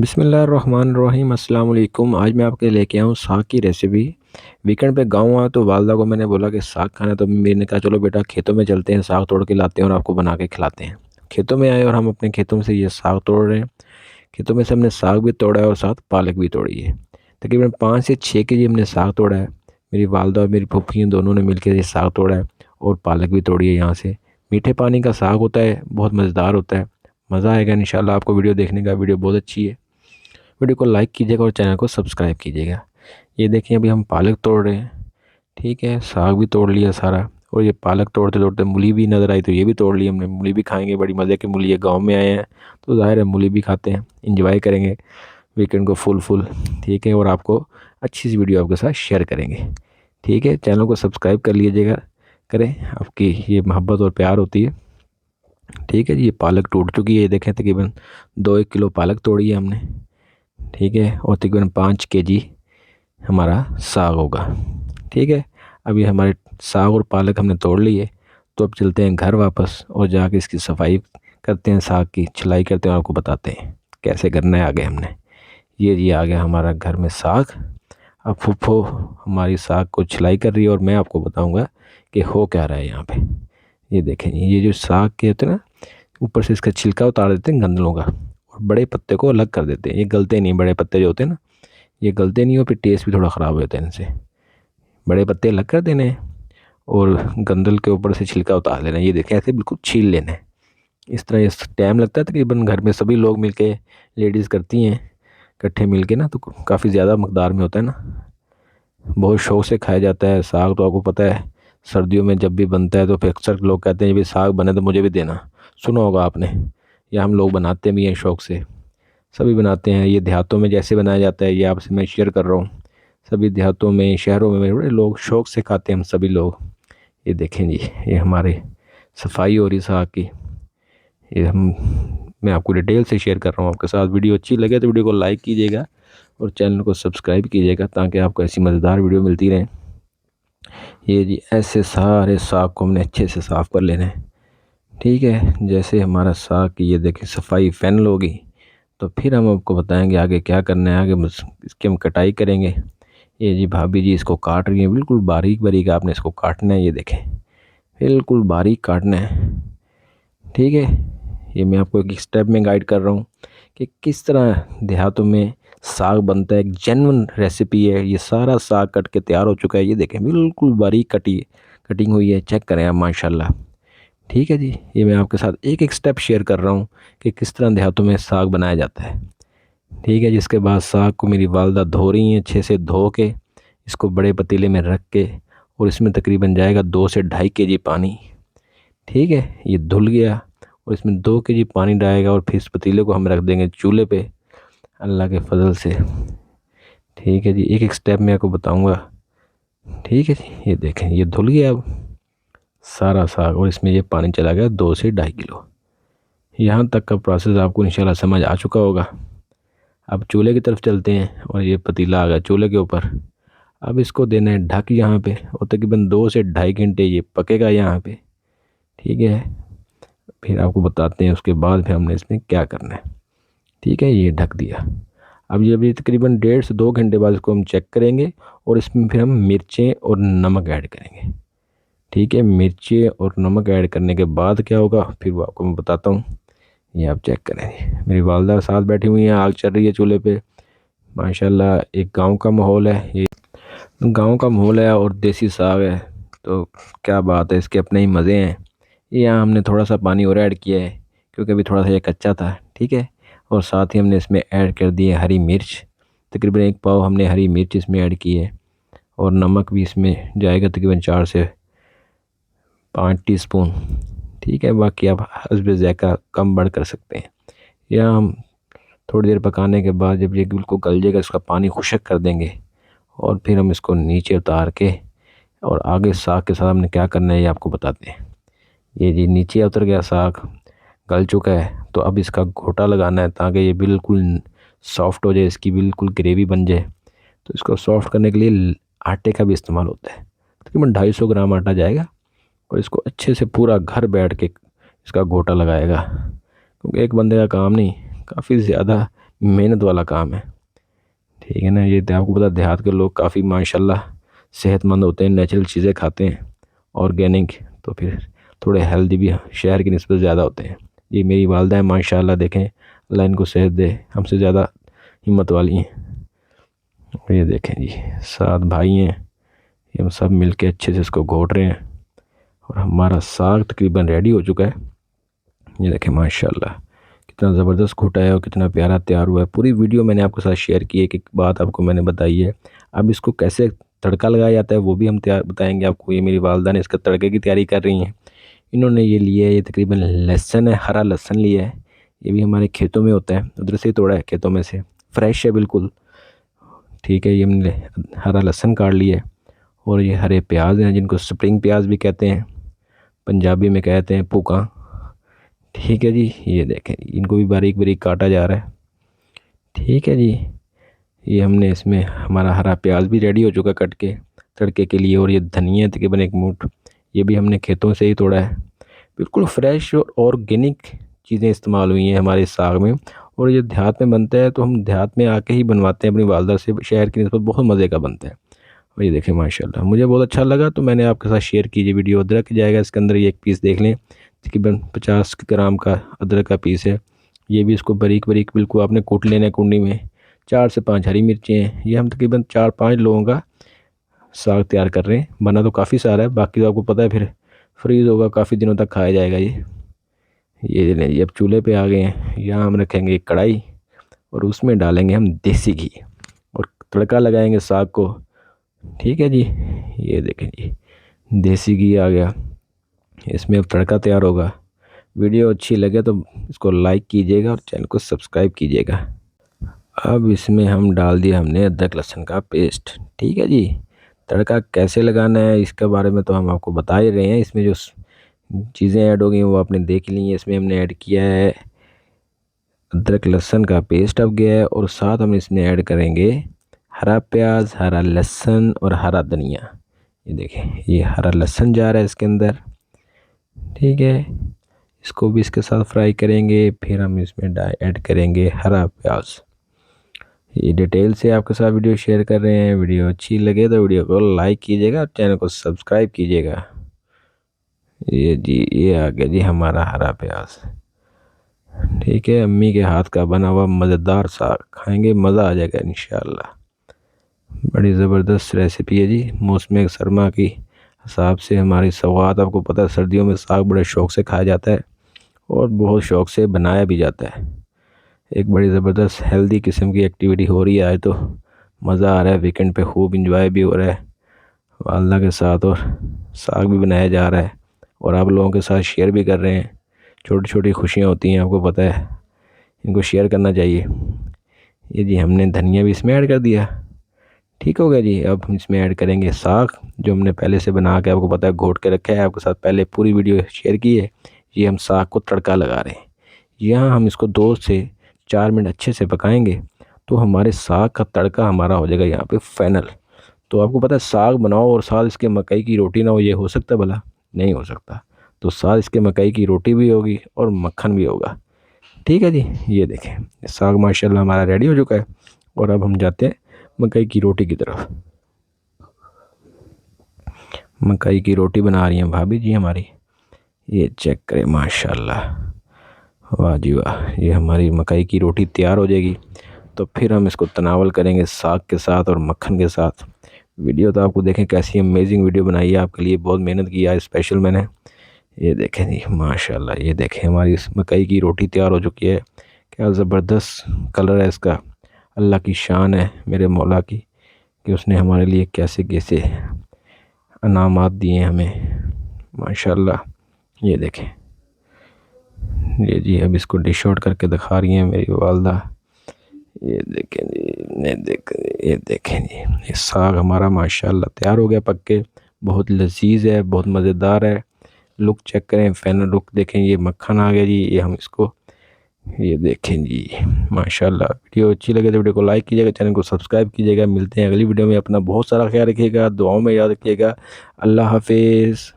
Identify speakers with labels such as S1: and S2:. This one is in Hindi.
S1: बिस्मिल्लाहिर्रहमानिर्रहीम अस्सलाम वालेकुम। आज मैं आपके लेके आया हूँ साग की रेसिपी। वीकेंड पे गांव आया तो वालदा को मैंने बोला कि साग खाना है, तो मेरे ने कहा चलो बेटा खेतों में चलते हैं, साग तोड़ के लाते हैं और आपको बना के खिलाते हैं। खेतों में आए और हम अपने खेतों में से ये साग तोड़ रहे हैं। खेतों में से हमने साग भी तोड़ा है और साथ पालक भी तोड़ी है। तकरीबन 5 से 6 केजी हमने साग तोड़ा है। मेरी वालदा और मेरी फूफी दोनों ने मिलकर ये साग तोड़ा है और पालक भी तोड़ी है यहाँ से। मीठे पानी का साग होता है, बहुत मज़ेदार होता है। मज़ा आएगा इंशाल्लाह आपको वीडियो देखने का। वीडियो बहुत अच्छी है। वीडियो को लाइक कीजिएगा और चैनल को सब्सक्राइब कीजिएगा। ये देखिए अभी हम पालक तोड़ रहे हैं। ठीक है, साग भी तोड़ लिया सारा। और ये पालक तोड़ते तोड़ते मूली भी नज़र आई तो ये भी तोड़ ली हमने। मूली भी खाएंगे, बड़ी मज़े की मूली है। गांव में आए हैं तो ज़ाहिर है मूली भी खाते हैं, इंजॉय करेंगे वीकेंड को फुल। ठीक है, और आपको अच्छी सी वीडियो आपके साथ शेयर करेंगे। ठीक है, चैनल को सब्सक्राइब कर लीजिएगा, करें, आपकी ये मोहब्बत और प्यार होती है। ठीक है जी, ये पालक टूट चुकी है। ये देखें तकरीबन 2-1 किलो पालक तोड़ी है हमने। ठीक है, और तकरीबन 5 केजी हमारा साग होगा। ठीक है, अभी हमारे साग और पालक हमने तोड़ लिए, तो अब चलते हैं घर वापस और जाके इसकी सफाई करते हैं, साग की छिलाई करते हैं और आपको बताते हैं कैसे करना है आगे हमने। ये जी आ गया हमारा घर में साग। अब फूफो हमारी साग को छिलाई कर रही है और मैं आपको बताऊंगा कि हो क्या रहा है यहाँ पे। ये देखें, ये जो साग के होते हैं ना, ऊपर से इसका छिलका उतार देते हैं गंदलों का और बड़े पत्ते को अलग कर देते हैं। ये गलते नहीं, बड़े पत्ते जो होते हैं ना, ये गलते नहीं हो, फिर टेस्ट भी थोड़ा ख़राब हो जाता है इनसे। बड़े पत्ते अलग कर देने हैं और गंदल के ऊपर से छिलका उतार लेना है। ये देखें, ऐसे बिल्कुल छील लेना है। इस तरह इस टाइम लगता है तकरीबन, घर में सभी लोग मिलके, लेडीज़ करती हैं इकट्ठे मिलके ना, तो काफ़ी ज़्यादा मकदार में होता है ना। बहुत शौक से खाया जाता है साग, तो आपको पता है सर्दियों में जब भी बनता है तो फिर अक्सर लोग कहते हैं ये भी साग बने तो मुझे भी देना। सुना होगा आपने, या हम लोग बनाते भी हैं शौक से। सभी बनाते हैं। ये देहातों में जैसे बनाया जाता है, ये आपसे मैं शेयर कर रहा हूँ। सभी देहातों में, शहरों में बड़े लोग शौक से खाते हैं, हम सभी लोग। ये देखें जी, ये हमारे सफाई हो रही साग की। ये हम मैं आपको डिटेल से शेयर कर रहा हूँ आपके साथ। वीडियो अच्छी लगे तो वीडियो को लाइक कीजिएगा और चैनल को सब्सक्राइब कीजिएगा ताकि आपको ऐसी मज़ेदार वीडियो मिलती रहे। ये जी ऐसे सारे साग को हमने अच्छे से साफ़ कर लेना है। ठीक है, जैसे हमारा साग की ये देखें सफाई फाइनल होगी तो फिर हम आपको बताएंगे आगे क्या करना है। आगे बस इसकी हम कटाई करेंगे। ये जी भाभी जी इसको काट रही हैं, बिल्कुल बारीक बारीक आपने इसको काटना है। ये देखें, बिल्कुल बारीक काटना है। ठीक है, ये मैं आपको एक स्टेप में गाइड कर रहा हूँ कि किस तरह देहातों में साग बनता है। एक जेन्युइन रेसिपी है। ये सारा साग कट के तैयार हो चुका है। ये देखें बिल्कुल बारीक कटिंग हुई है। चेक करें आप, माशाल्लाह। ठीक है जी, ये मैं आपके साथ एक एक स्टेप शेयर कर रहा हूँ कि किस तरह देहातों में साग बनाया जाता है। ठीक है, जिसके बाद साग को मेरी वालदा धो रही हैं, अच्छे से धो के इसको बड़े पतीले में रख के, और इसमें तकरीबन जाएगा 2 से 2.5 केजी पानी। ठीक है, ये धुल गया और इसमें 2 केजी पानी डालेगा और फिर इस पतीले को हम रख देंगे चूल्हे पे, अल्लाह के फजल से। ठीक है जी, एक एक स्टेप मैं आपको बताऊंगा। ठीक है जी, ये देखें, ये धुल गया अब सारा साग और इसमें ये पानी चला गया 2 से 2.5 किलो। यहाँ तक का प्रोसेस आपको इंशाल्लाह समझ आ चुका होगा। अब चूल्हे की तरफ चलते हैं और ये पतीला आ गया चूल्हे के ऊपर। अब इसको देना है ढक यहाँ पे और तकरीबन 2 से 2.5 घंटे ये पकेगा यहाँ पे। ठीक है, फिर आपको बताते हैं उसके बाद फिर हमने इसमें क्या करना है। ठीक है, ये ढक दिया। अब ये अभी तकरीबन 1.5 से 2 घंटे बाद इसको हम चेक करेंगे और इसमें फिर हम मिर्चें और नमक ऐड करेंगे। ठीक है, मिर्चें और नमक ऐड करने के बाद क्या होगा फिर वो आपको मैं बताता हूँ। ये आप चेक करें, मेरी वालदा साथ बैठी हुई हैं, आग चल रही है चूल्हे पे। माशाल्लाह, एक गांव का माहौल है ये। गांव का माहौल है और देसी साग है तो क्या बात है, इसके अपने ही मज़े हैं। ये यहाँ हमने थोड़ा सा पानी और ऐड किया है क्योंकि अभी थोड़ा सा ये कच्चा था। ठीक है, और साथ ही हमने इसमें ऐड कर दी है हरी मिर्च। तकरीबन 1 पाव हमने हरी मिर्च इसमें ऐड की है और नमक भी इसमें जाएगा तकरीबन 4 से 5 टीस्पून। ठीक है, बाकी आप हस्बे ज़ायक़ा कम बढ़ कर सकते हैं। या हम थोड़ी देर पकाने के बाद जब ये बिल्कुल गल जाएगा इसका पानी खुश्क कर देंगे और फिर हम इसको नीचे उतार के और आगे साग के साथ हमने क्या करना है ये आपको बताते हैं। ये जी नीचे उतर गया साग, गल चुका है, तो अब इसका घोटा लगाना है ताकि ये बिल्कुल सॉफ्ट हो जाए, इसकी बिल्कुल ग्रेवी बन जाए। तो इसको सॉफ्ट करने के लिए आटे का भी इस्तेमाल होता है। तकरीबन 250 ग्राम आटा जाएगा और इसको अच्छे से पूरा घर बैठ के इसका घोटा लगाएगा, क्योंकि एक बंदे का काम नहीं, काफ़ी ज़्यादा मेहनत वाला काम है, ठीक है ना। ये आपको पता देहात के लोग काफ़ी माशाल्लाह सेहतमंद होते हैं, नेचुरल चीज़ें खाते हैं, ऑर्गेनिक, तो फिर थोड़े हेल्दी भी शहर की निस्बत ज़्यादा होते हैं। ये मेरी वालदा है माशाल्लाह, देखें अल्लाह इनको सेहत दे, हमसे ज़्यादा हिम्मत वाली हैं। और ये देखें जी 7 भाई हैं, ये हम सब मिलके अच्छे से इसको घोट रहे हैं और हमारा साग तकरीबन रेडी हो चुका है। ये देखें माशाल्लाह कितना ज़बरदस्त घोटा है और कितना प्यारा तैयार हुआ है। पूरी वीडियो मैंने आपके साथ शेयर की है, एक एक बात आपको मैंने बताई है। अब इसको कैसे तड़का लगाया जाता है वो भी हम तैयार बताएंगे आपको। ये मेरी वालदा ने इसका तड़के की तैयारी कर रही हैं। इन्होंने ये लिया है, ये तकरीबन लहसुन है, हरा लहसुन लिया है। ये भी हमारे खेतों में होता है, उधर से ही तोड़ा है खेतों में से, फ्रेश है बिल्कुल, ठीक है। ये हमने हरा लहसुन काट लिया है और ये हरे प्याज हैं जिनको स्प्रिंग प्याज भी कहते हैं, पंजाबी में कहते हैं पूका, ठीक है जी। ये देखें इनको भी बारीक बारीक काटा जा रहा है, ठीक है जी। ये हमने इसमें हमारा हरा प्याज भी रेडी हो चुका है कट के तड़के के लिए। और ये धनिया तकरीबन 1 मुठ, ये भी हमने खेतों से ही तोड़ा है, बिल्कुल फ्रेश और ऑर्गेनिक चीज़ें इस्तेमाल हुई हैं हमारे साग में। और ये देहात में बनता है तो हम देहात में आके ही बनवाते हैं अपनी वालदा से, शहर की निस्बत बहुत मज़े का बनता है। और ये देखें माशाल्लाह मुझे बहुत अच्छा लगा तो मैंने आपके साथ शेयर कीजिए वीडियो। अदरक जाएगा इसके अंदर, ये एक पीस देख लें, तकरीबन 50 ग्राम का अदरक का पीस है। ये भी इसको बारीक बारीक बिल्कुल आपने कूट लेना है कुंडी में। 4 से 5 हरी मिर्चें हैं। ये हम तकरीबन 4-5 लोगों का साग तैयार कर रहे हैं, बना तो काफ़ी सारा है, बाकी तो आपको पता है फिर फ्रीज़ होगा, काफ़ी दिनों तक खाया जाएगा ये नहीं, ये अब चूल्हे पे आ गए हैं। यहाँ हम रखेंगे एक कढ़ाई और उसमें डालेंगे हम देसी घी और तड़का लगाएंगे साग को, ठीक है जी। ये देखें जी देसी घी आ गया, इसमें अब तड़का तैयार होगा। वीडियो अच्छी लगे तो इसको लाइक कीजिएगा और चैनल को सब्सक्राइब कीजिएगा। अब इसमें हम डाल दिया हमने अदरक लहसुन का पेस्ट, ठीक है जी। तड़का कैसे लगाना है इसके बारे में तो हम आपको बता ही रहे हैं। इसमें जो चीज़ें ऐड हो गई वो आपने देख ली हैं। इसमें हमने ऐड किया है अदरक लहसुन का पेस्ट अब गया है, और साथ हम इसमें ऐड करेंगे हरा प्याज, हरा लहसुन और हरा धनिया। ये देखें ये हरा लहसुन जा रहा है इसके अंदर, ठीक है। इसको भी इसके साथ फ्राई करेंगे, फिर हम इसमें ऐड करेंगे हरा प्याज। ये डिटेल से आपके साथ वीडियो शेयर कर रहे हैं। वीडियो अच्छी लगे तो वीडियो को लाइक कीजिएगा और चैनल को सब्सक्राइब कीजिएगा। ये जी ये आ गया जी हमारा हरा प्याज, ठीक है। अम्मी के हाथ का बना हुआ मज़ेदार साग खाएंगे, मज़ा आ जाएगा इंशाल्लाह। बड़ी ज़बरदस्त रेसिपी है जी। मौसम सरमा की हिसाब से हमारी सौगात, आपको पता है सर्दियों में साग बड़े शौक़ से खाया जाता है और बहुत शौक़ से बनाया भी जाता है। एक बड़ी ज़बरदस्त हेल्दी किस्म की एक्टिविटी हो रही है आज, तो मज़ा आ रहा है। वीकेंड पे खूब इंजॉय भी हो रहा है वालदा के साथ और साग भी बनाया जा रहा है और आप लोगों के साथ शेयर भी कर रहे हैं। छोटी छोटी खुशियाँ होती हैं, आपको पता है, इनको शेयर करना चाहिए। ये जी हमने धनिया भी इसमें ऐड कर दिया, ठीक हो गया जी। अब हम इसमें ऐड करेंगे साग जो हमने पहले से बना के आपको पता है घोट के रखा है, आपके साथ पहले पूरी वीडियो शेयर की है। ये हम साग को तड़का लगा रहे हैं। यहाँ हम इसको 2 से 4 मिनट अच्छे से पकाएंगे तो हमारे साग का तड़का हमारा हो जाएगा यहाँ पे फाइनल। तो आपको पता है साग बनाओ और साथ इसके मकई की रोटी ना हो, ये हो सकता है भला? नहीं हो सकता। तो साथ इसके मकई की रोटी भी होगी और मक्खन भी होगा, ठीक है जी। ये देखें साग माशाल्लाह हमारा रेडी हो चुका है और अब हम जाते हैं मकई की रोटी की तरफ। मकई की रोटी बना रही हैं भाभी जी हमारी, ये चेक करें माशाल्लाह, वाह जी वाह। ये हमारी मकई की रोटी तैयार हो जाएगी तो फिर हम इसको तनावल करेंगे साग के साथ और मक्खन के साथ। वीडियो तो आपको देखें कैसी अमेजिंग वीडियो बनाई है आपके लिए, बहुत मेहनत किया है स्पेशल मैंने। ये देखें जी माशाल्लाह, ये देखें हमारी इस मकई की रोटी तैयार हो चुकी है। क्या ज़बरदस्त कलर है इसका। अल्लाह की शान है मेरे मौला की कि उसने हमारे लिए कैसे कैसे इनामात दिए हैं हमें माशाल्लाह। ये देखें ये जी अब इसको डिश आउट करके दिखा रही हैं मेरी वालदा। ये देखें जी, ये देखें जी ये साग हमारा माशाल्लाह तैयार हो गया पक के। बहुत लजीज है, बहुत मज़ेदार है। लुक चेक करें, फाइनल लुक देखें। ये मक्खन आ गया जी, ये हम इसको, ये देखें जी माशाल्लाह। वीडियो अच्छी लगे तो वीडियो को लाइक कीजिएगा, चैनल को सब्सक्राइब कीजिएगा। मिलते हैं अगली वीडियो में। अपना बहुत सारा ख्याल रखिएगा, दुआओं में याद रखिएगा। अल्लाह हाफिज़।